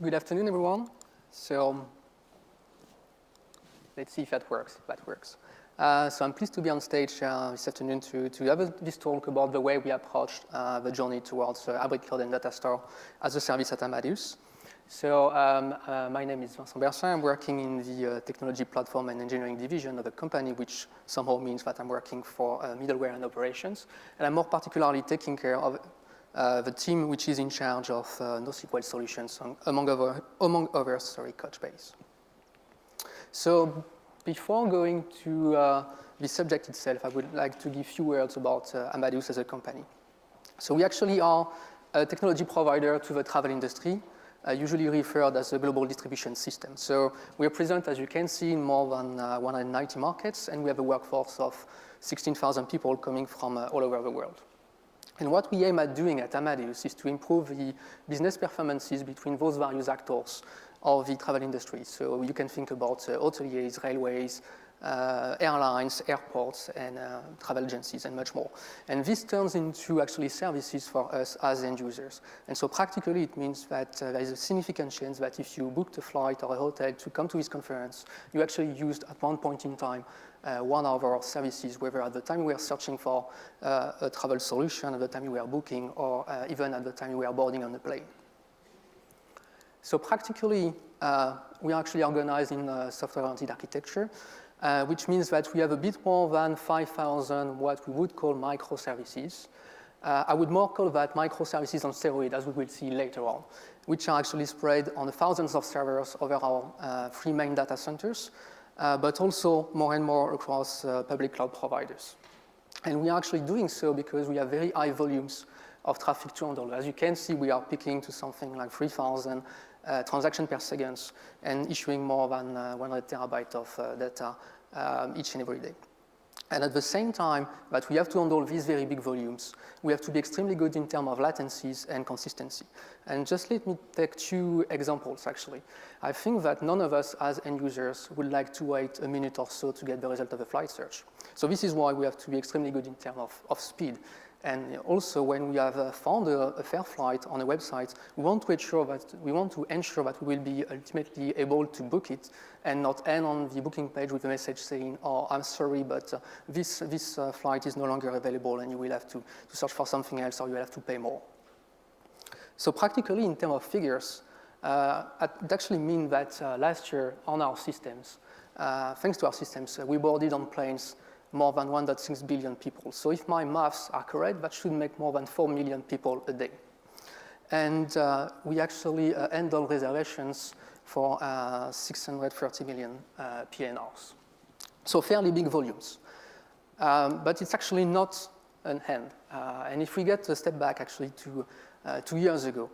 Good afternoon, everyone. So let's see if that works. So I'm pleased to be on stage this afternoon to have this talk about the way we approached the journey towards hybrid cloud and data store as a service at Amadeus. So my name is Vincent Bersin. I'm working in the technology platform and engineering division of the company, which somehow means that I'm working for middleware and operations. And I'm more particularly taking care of the team which is in charge of NoSQL solutions, among others, Couchbase. So before going to the subject itself, I would like to give a few words about Amadeus as a company. So we actually are a technology provider to the travel industry, usually referred as a global distribution system. So we are present, as you can see, in more than 190 markets, and we have a workforce of 16,000 people coming from all over the world. And what we aim at doing at Amadeus is to improve the business performances between those various actors of the travel industry. So you can think about hoteliers, railways, airlines, airports, and travel agencies, and much more. And this turns into actually services for us as end users. And so practically, it means that there is a significant chance that if you booked a flight or a hotel to come to this conference, you actually used at one point in time one of our services, whether at the time we were searching for a travel solution, at the time we were booking, or even at the time we were boarding on the plane. So practically, we are actually organized in software-oriented architecture, which means that we have a bit more than 5,000 what we would call microservices. I would more call that microservices on steroids, as we will see later on, which are actually spread on the thousands of servers over our 3 main data centers, but also more and more across public cloud providers. And we are actually doing so because we have very high volumes of traffic to handle. As you can see, we are peaking to something like 3,000 transactions per second and issuing more than 100 terabytes of data each and every day. And at the same time that we have to handle these very big volumes, we have to be extremely good in terms of latencies and consistency. And just let me take 2 examples, actually. I think that none of us as end users would like to wait a minute or so to get the result of a flight search. So this is why we have to be extremely good in terms of speed. And also, when we have found a fare flight on a website, we want to ensure that we will be ultimately able to book it and not end on the booking page with a message saying, "Oh, I'm sorry, but this flight is no longer available, and you will have to search for something else, or you will have to pay more." So practically, in terms of figures, it actually means that last year on our systems, thanks to our systems, we boarded on planes more than 1.6 billion people. So if my maths are correct, that should make more than 4 million people a day. And we actually handle reservations for 630 million PNRs. So fairly big volumes. But it's actually not an end. And if we get a step back actually to 2 years ago,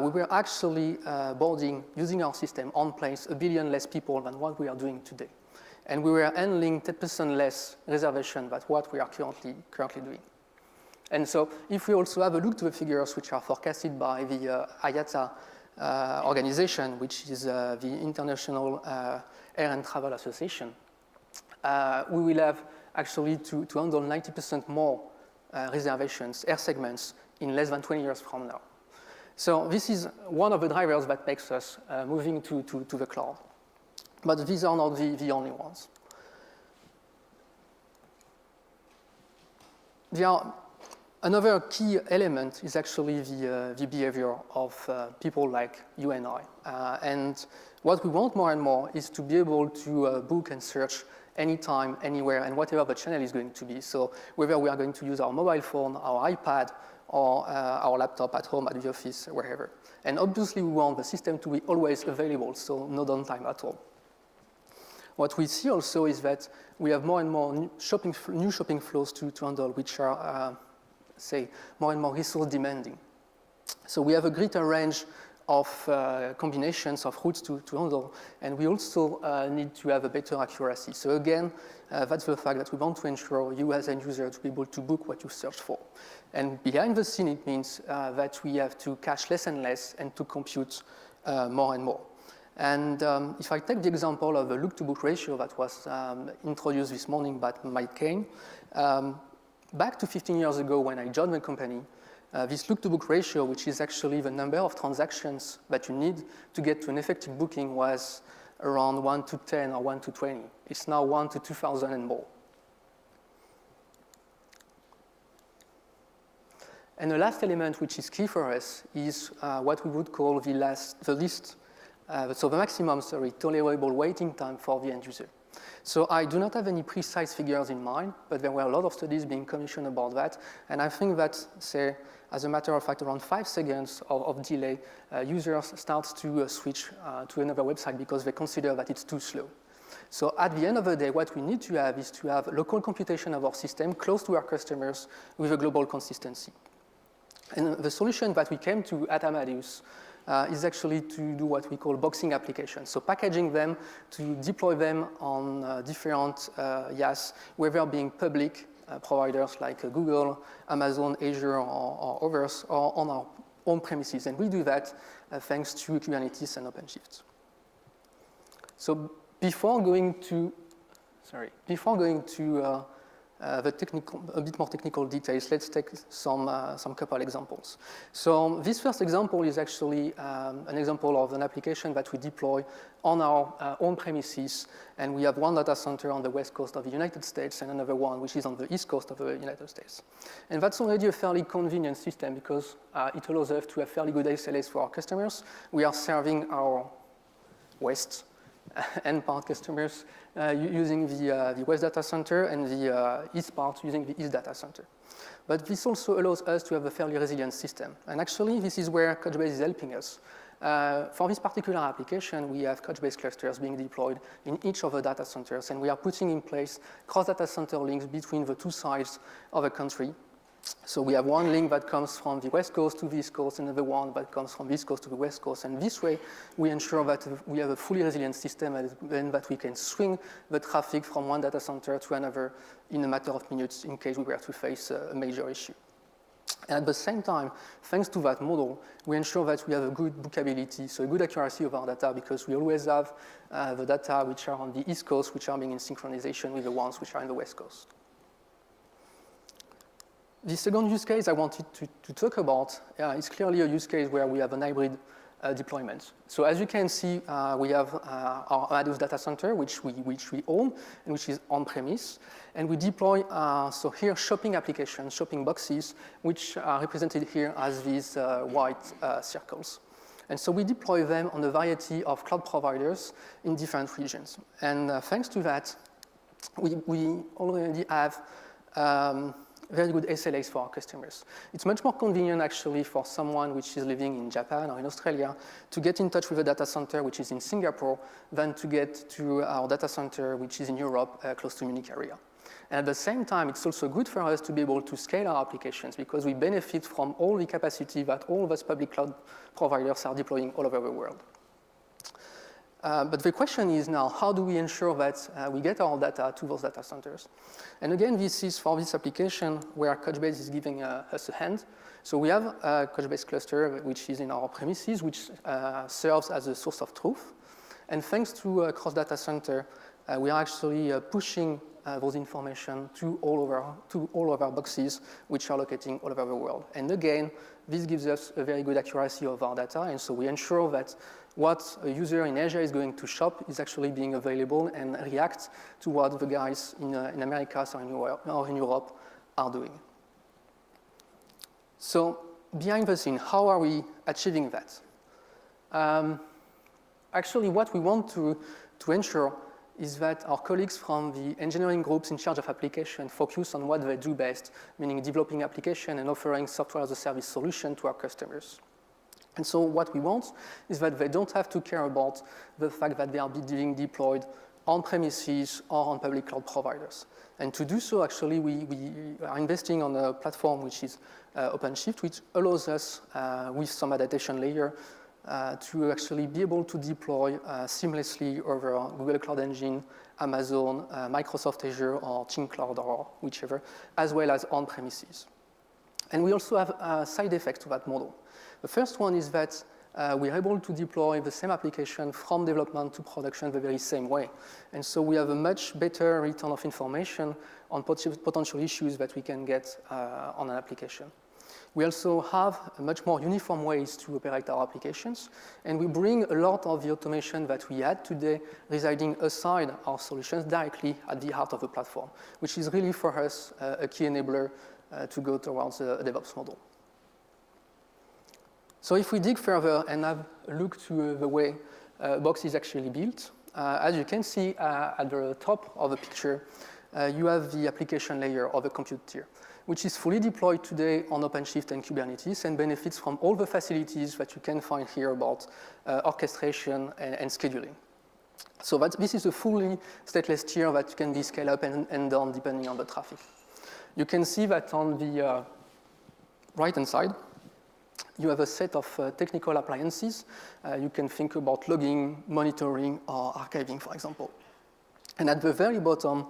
we were actually boarding, using our system on planes, 1 billion less people than what we are doing today. And we were handling 10% less reservation than what we are currently doing. And so if we also have a look to the figures which are forecasted by the IATA organization, which is the International Air and Travel Association, we will have actually to handle 90% more reservations, air segments, in less than 20 years from now. So this is one of the drivers that makes us moving to the cloud. But these are not the only ones. Another key element is actually the behavior of people like you and I. And what we want more and more is to be able to book and search anytime, anywhere, and whatever the channel is going to be. So whether we are going to use our mobile phone, our iPad, or our laptop at home, at the office, wherever. And obviously, we want the system to be always available, so no downtime at all. What we see also is that we have more and more new shopping flows to handle, which are, say, more and more resource demanding. So we have a greater range of combinations of routes to handle, and we also need to have a better accuracy. So again, that's the fact that we want to ensure you as end user to be able to book what you search for. And behind the scene, it means that we have to cache less and less and to compute more and more. And if I take the example of the look-to-book ratio that was introduced this morning by Mike Kane, back to 15 years ago when I joined the company, This look-to-book ratio, which is actually the number of transactions that you need to get to an effective booking, was around 1 to 10 or 1 to 20. It's now 1 to 2,000 and more. And the last element which is key for us is what we would call the maximum tolerable waiting time for the end user. So I do not have any precise figures in mind, but there were a lot of studies being commissioned about that. And I think that, say, as a matter of fact, around 5 seconds of delay, users start to switch to another website because they consider that it's too slow. So at the end of the day, what we need to have is to have local computation of our system close to our customers with a global consistency. And the solution that we came to at Amadeus is actually to do what we call boxing applications. So packaging them to deploy them on different IaaS, whether being public providers like Google, Amazon, Azure, or others, or on our own premises. And we do that thanks to Kubernetes and Openshift. So before going to a bit more technical details, let's take some couple examples. So this first example is actually an example of an application that we deploy on our own premises, and we have one data center on the west coast of the United States and another one which is on the east coast of the United States. And that's already a fairly convenient system because it allows us to have fairly good SLAs for our customers. We are serving our west and part customers using the west data center and the east part using the east data center. But this also allows us to have a fairly resilient system. And actually, this is where Couchbase is helping us. For this particular application, we have Couchbase clusters being deployed in each of the data centers, and we are putting in place cross-data center links between the two sides of a country. So we have one link that comes from the west coast to the east coast, and another one that comes from the east coast to the west coast. And this way, we ensure that we have a fully resilient system and that we can swing the traffic from one data center to another in a matter of minutes in case we were to face a major issue. And at the same time, thanks to that model, we ensure that we have a good bookability, so a good accuracy of our data, because we always have the data which are on the east coast, which are being in synchronization with the ones which are in the west coast. The second use case I wanted to talk about is clearly a use case where we have an hybrid deployment. So as you can see, we have our Amadeus data center, which we own and which is on-premise. And we deploy, so here, shopping applications, shopping boxes, which are represented here as these white circles. And so we deploy them on a variety of cloud providers in different regions. And thanks to that, we already have very good SLAs for our customers. It's much more convenient, actually, for someone which is living in Japan or in Australia to get in touch with a data center which is in Singapore than to get to our data center which is in Europe, close to Munich area. And at the same time, it's also good for us to be able to scale our applications because we benefit from all the capacity that all those public cloud providers are deploying all over the world. But the question is now, how do we ensure that we get our data to those data centers? And again, this is for this application where Couchbase is giving us a hand. So we have a Couchbase cluster, which is in our premises, which serves as a source of truth. And thanks to a cross-data center, we are actually pushing those information to all of our boxes, which are locating all over the world. And again, this gives us a very good accuracy of our data. And so we ensure that what a user in Asia is going to shop is actually being available and react to what the guys in America or in Europe are doing. So behind the scene, how are we achieving that? Actually, what we want to ensure is that our colleagues from the engineering groups in charge of application focus on what they do best, meaning developing application and offering software-as-a-service solution to our customers. And so what we want is that they don't have to care about the fact that they are being deployed on premises or on public cloud providers. And to do so, actually, we are investing on a platform which is Openshift, which allows us, with some adaptation layer, to actually be able to deploy seamlessly over Google Cloud Engine, Amazon, Microsoft Azure, or Team Cloud, or whichever, as well as on premises. And we also have side effects to that model. The first one is that we are able to deploy the same application from development to production the very same way. And so we have a much better return of information on potential issues that we can get on an application. We also have much more uniform ways to operate our applications, and we bring a lot of the automation that we had today residing aside our solutions directly at the heart of the platform, which is really for us a key enabler to go towards a DevOps model. So if we dig further and have a look to the way Box is actually built, as you can see at the top of the picture, you have the application layer of the compute tier, which is fully deployed today on Openshift and Kubernetes and benefits from all the facilities that you can find here about orchestration and scheduling. So this is a fully stateless tier that can be scaled up and down depending on the traffic. You can see that on the right-hand side, you have a set of technical appliances. You can think about logging, monitoring, or archiving, for example. And at the very bottom,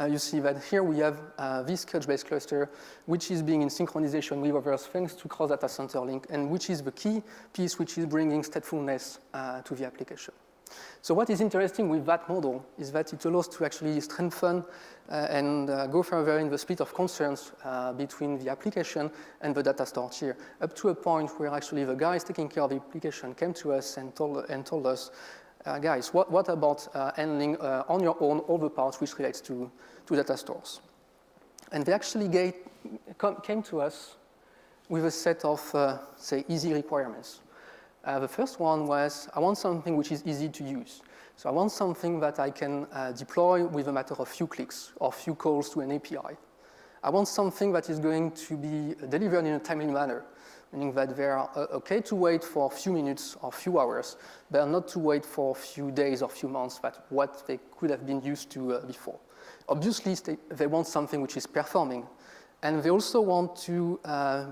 you see that here we have this Couchbase cluster, which is being in synchronization with others thanks to cross-data center link, and which is the key piece which is bringing statefulness to the application. So what is interesting with that model is that it allows to actually strengthen and go further in the split of concerns between the application and the data store tier, up to a point where actually the guys taking care of the application came to us and told us, guys, what about handling on your own all the parts which relates to data stores? And they actually came to us with a set of, say, easy requirements. The first one was, I want something which is easy to use. So I want something that I can deploy with a matter of few clicks or few calls to an API. I want something that is going to be delivered in a timely manner, meaning that they are okay to wait for a few minutes or few hours, but not to wait for a few days or few months, that what they could have been used to before. Obviously, they want something which is performing, and they also want to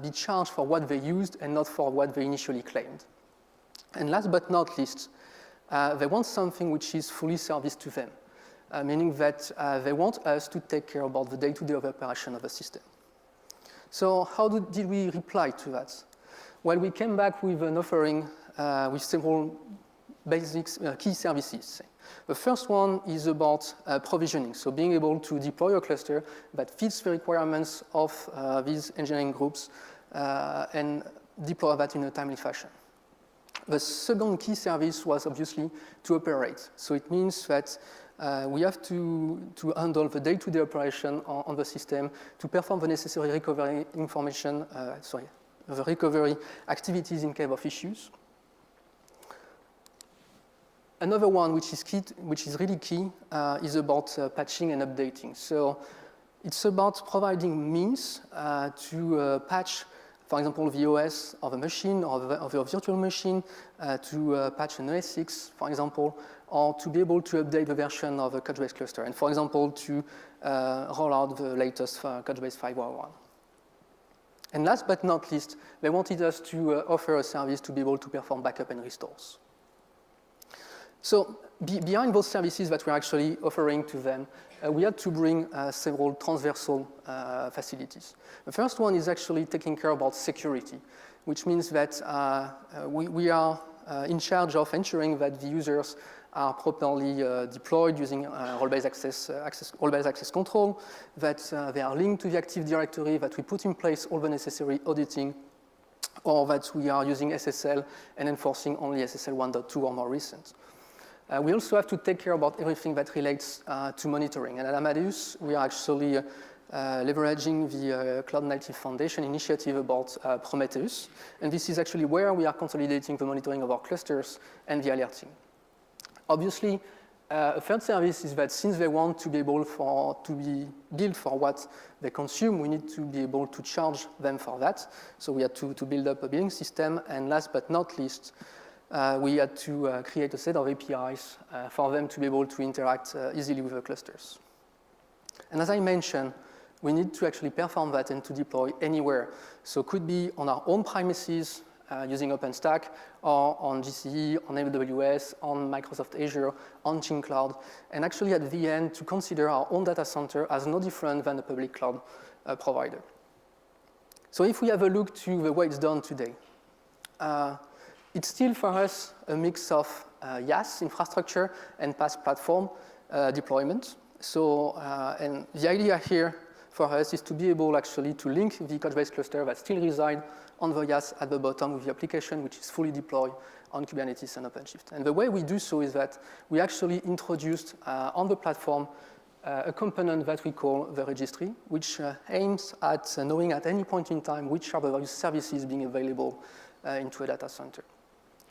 be charged for what they used and not for what they initially claimed. And last but not least, they want something which is fully serviced to them, meaning that they want us to take care about the day-to-day of operation of the system. So how did we reply to that? Well, we came back with an offering with several basic key services. The first one is about provisioning, so being able to deploy a cluster that fits the requirements of these engineering groups and deploy that in a timely fashion. The second key service was obviously to operate. So it means that we have to handle the day-to-day operation on the system to perform the necessary recovery the recovery activities in case of issues. Another one which is really key is about patching and updating. So it's about providing means to patch, for example, the OS of a machine or of a virtual machine, to patch an OS6, for example, or to be able to update the version of a Couchbase cluster, and for example, to roll out the latest Couchbase 5.1. And last but not least, they wanted us to offer a service to be able to perform backup and restores. So behind those services that we're actually offering to them, we had to bring several transversal facilities. The first one is actually taking care about security, which means that we are in charge of ensuring that the users are properly deployed using role-based access control, that they are linked to the Active Directory, that we put in place all the necessary auditing, or that we are using SSL and enforcing only SSL 1.2 or more recent. We also have to take care about everything that relates to monitoring. And at Amadeus, we are actually leveraging the Cloud Native Foundation initiative about Prometheus. And this is actually where we are consolidating the monitoring of our clusters and the alerting. Obviously, a third service is that since they want to be able to be billed for what they consume, we need to be able to charge them for that. So we had to build up a billing system. And last but not least, we had to create a set of APIs for them to be able to interact easily with the clusters. And as I mentioned, we need to actually perform that and to deploy anywhere. So it could be on our own premises using OpenStack, or on GCE, on AWS, on Microsoft Azure, on Chin Cloud, and actually at the end to consider our own data center as no different than a public cloud provider. So if we have a look to the way it's done today, it's still for us a mix of IaaS infrastructure and PaaS platform deployment. So, and the idea here for us is to be able actually to link the Couchbase cluster that still reside on the IaaS at the bottom with the application which is fully deployed on Kubernetes and Openshift. And the way we do so is that we actually introduced on the platform a component that we call the registry, which aims at knowing at any point in time which are the various services being available into a data center.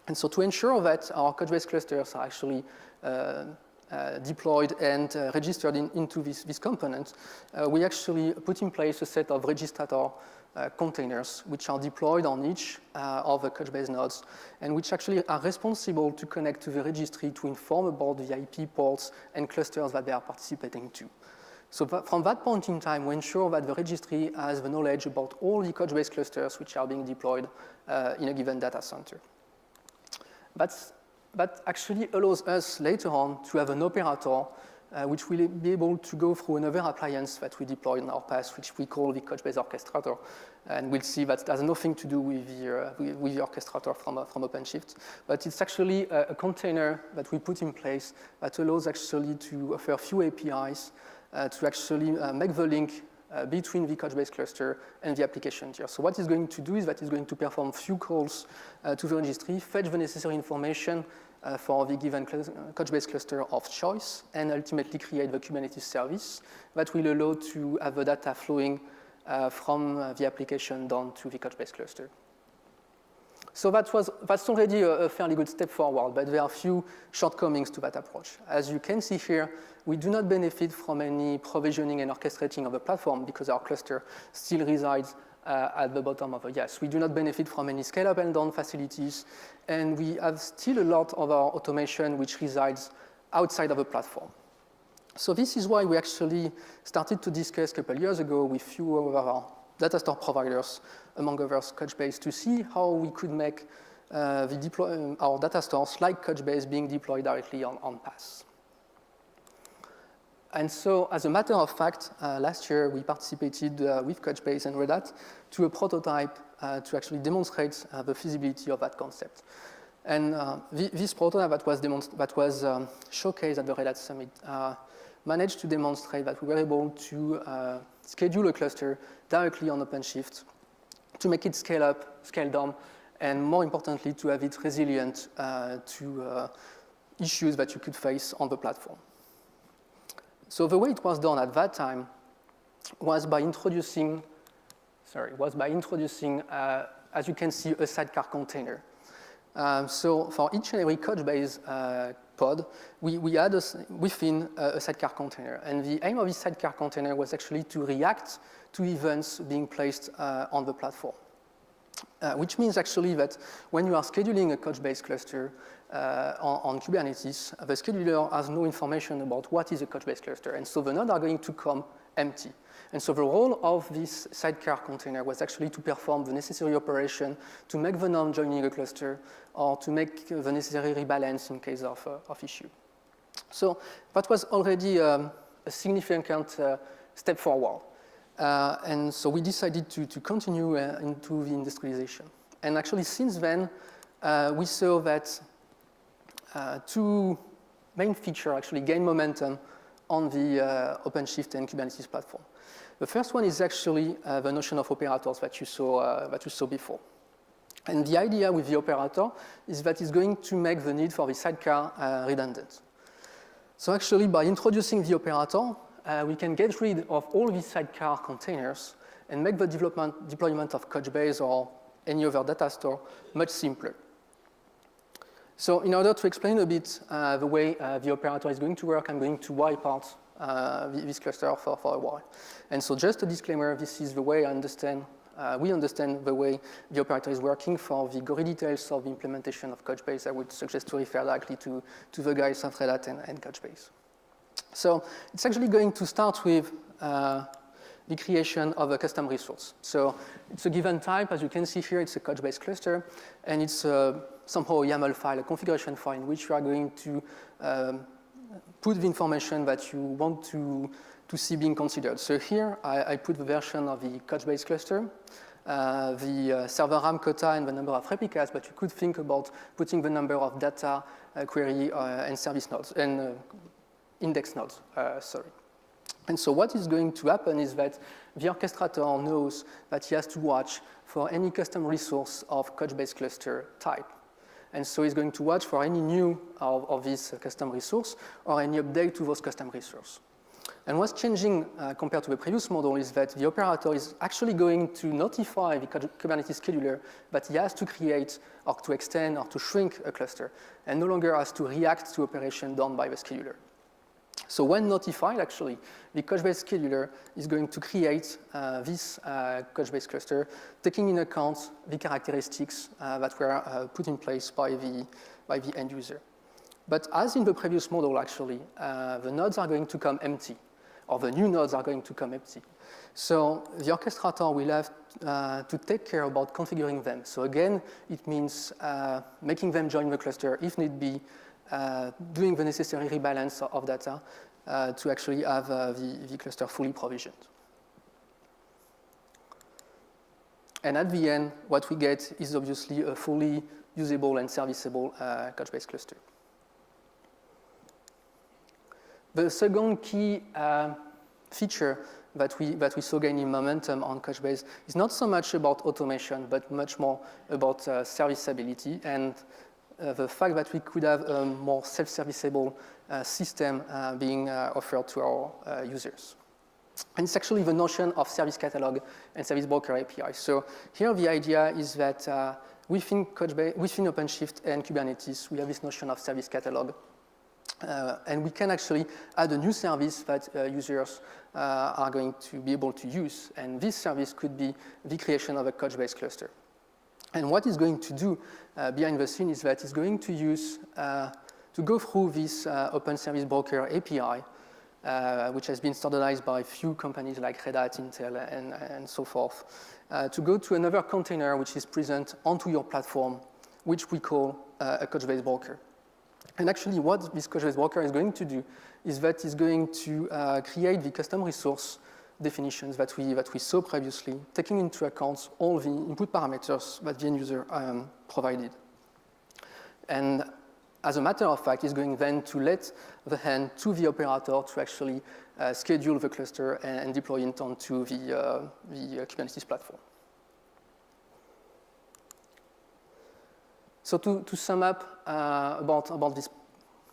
And so to ensure that our Couchbase clusters are actually deployed and registered into this component, we actually put in place a set of registrator containers which are deployed on each of the Couchbase nodes and which actually are responsible to connect to the registry to inform about the IP ports and clusters that they are participating to. So from that point in time, we ensure that the registry has the knowledge about all the Couchbase clusters which are being deployed in a given data center. That actually allows us later on to have an operator which will be able to go through another appliance that we deploy in our PaaS, which we call the Couchbase orchestrator. And we'll see that it has nothing to do with the orchestrator from Openshift. But it's actually a container that we put in place that allows actually to offer a few APIs to actually make the link between the Couchbase cluster and the application tier. So what it's going to do is that it's going to perform few calls to the registry, fetch the necessary information for the given Couchbase cluster of choice, and ultimately create the Kubernetes service that will allow to have the data flowing from the application down to the Couchbase cluster. So that's already a fairly good step forward, but there are a few shortcomings to that approach. As you can see here, we do not benefit from any provisioning and orchestrating of the platform because our cluster still resides at the bottom of the IaaS. We do not benefit from any scale-up and down facilities, and we have still a lot of our automation which resides outside of the platform. So this is why we actually started to discuss a couple of years ago with few of our data store providers, among others Couchbase, to see how we could make our data stores like Couchbase being deployed directly on PaaS. And so, as a matter of fact, last year we participated with Couchbase and Red Hat to a prototype to actually demonstrate the feasibility of that concept. And this prototype that was showcased at the Red Hat Summit managed to demonstrate that we were able to schedule a cluster directly on Openshift to make it scale up, scale down, and more importantly, to have it resilient to issues that you could face on the platform. So the way it was done at that time was by introducing, as you can see, a sidecar container. So for each and every Couchbase pod, we had within a sidecar container. And the aim of this sidecar container was actually to react to events being placed on the platform. Which means actually that when you are scheduling a Couchbase cluster on Kubernetes, the scheduler has no information about what is a Couchbase cluster, and so the nodes are going to come empty. And so the role of this sidecar container was actually to perform the necessary operation to make the node joining a cluster or to make the necessary rebalance in case of issue. So that was already a significant step forward. And so we decided to continue into the industrialization. And actually, since then, we saw that two main features actually gain momentum on the Openshift and Kubernetes platform. The first one is actually the notion of operators that you saw before. And the idea with the operator is that it's going to make the need for the sidecar redundant. So actually, by introducing the operator, we can get rid of all these sidecar containers and make the deployment of Couchbase or any other data store much simpler. So in order to explain a bit the way the operator is going to work, I'm going to wipe out this cluster for a while. And so just a disclaimer, this is the way we understand the way the operator is working. For the gory details of the implementation of Couchbase, I would suggest to refer directly to the guys at Red Hat and Couchbase. So it's actually going to start with the creation of a custom resource. So it's a given type. As you can see here, it's a Couchbase cluster, and it's somehow a YAML file, a configuration file, in which you are going to put the information that you want to see being considered. So here, I put the version of the Couchbase cluster, the server RAM quota, and the number of replicas, but you could think about putting the number of data, query, and service nodes, and index nodes, And so what is going to happen is that the orchestrator knows that he has to watch for any custom resource of Couchbase cluster type. And so he's going to watch for any new of this custom resource or any update to those custom resources. And what's changing compared to the previous model is that the operator is actually going to notify the Kubernetes scheduler that he has to create or to extend or to shrink a cluster and no longer has to react to operation done by the scheduler. So when notified, actually, the Couchbase scheduler is going to create this Couchbase cluster, taking into account the characteristics that were put in place by the end user. But as in the previous model, actually, the nodes are going to come empty, or the new nodes are going to come empty. So the orchestrator will have to take care about configuring them. So again, it means making them join the cluster if need be, doing the necessary rebalance of data to actually have the cluster fully provisioned. And at the end, what we get is obviously a fully usable and serviceable Couchbase cluster. The second key feature that we saw gaining momentum on Couchbase is not so much about automation, but much more about serviceability and the fact that we could have a more self-serviceable system being offered to our users. And it's actually the notion of service catalog and service broker API. So here the idea is that within Openshift and Kubernetes, we have this notion of service catalog. And we can actually add a new service that users are going to be able to use. And this service could be the creation of a Couchbase cluster. And what it's going to do behind the scene is that it's going to use, to go through this Open Service Broker API, which has been standardized by a few companies like Red Hat, Intel, and so forth, to go to another container which is present onto your platform, which we call a Couchbase broker. And actually what this Couchbase broker is going to do is that it's going to create the custom resource definitions that we saw previously, taking into account all the input parameters that the end user provided. And as a matter of fact, it's going then to let the hand to the operator to actually schedule the cluster and deploy it onto the Kubernetes platform. So to sum up about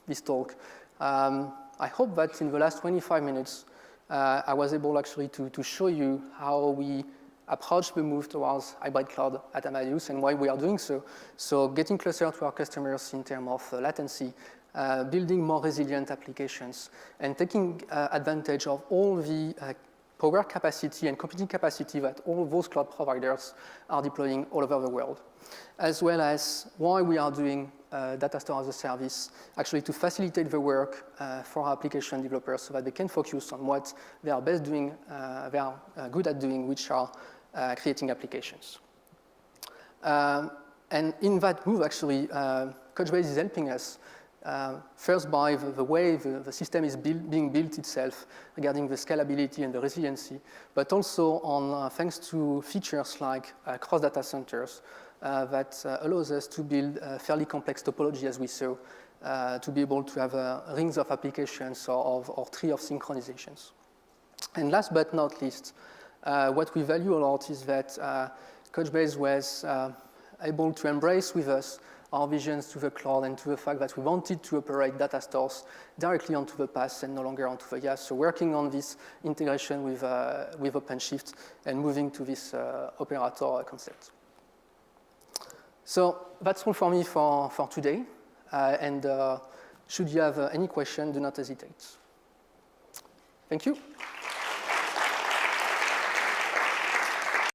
this talk, I hope that in the last 25 minutes, I was able actually to show you how we approach the move towards hybrid cloud at Amadeus and why we are doing so. So getting closer to our customers in terms of latency, building more resilient applications, and taking advantage of all the power capacity and computing capacity that all those cloud providers are deploying all over the world, as well as why we are doing datastore-as-a-service, actually to facilitate the work for our application developers so that they can focus on what they are best doing, they are good at doing, which are creating applications. And in that move, actually, Couchbase is helping us first by the way the system is being built itself regarding the scalability and the resiliency, but also on thanks to features like cross-data centers that allows us to build a fairly complex topology, as we saw, to be able to have rings of applications or tree of synchronizations. And last but not least, what we value a lot is that Couchbase was able to embrace with us our visions to the cloud and to the fact that we wanted to operate data stores directly onto the PaaS and no longer onto the IaaS. So working on this integration with Openshift and moving to this operator concept. So that's all for me for today. And should you have any question, do not hesitate. Thank you.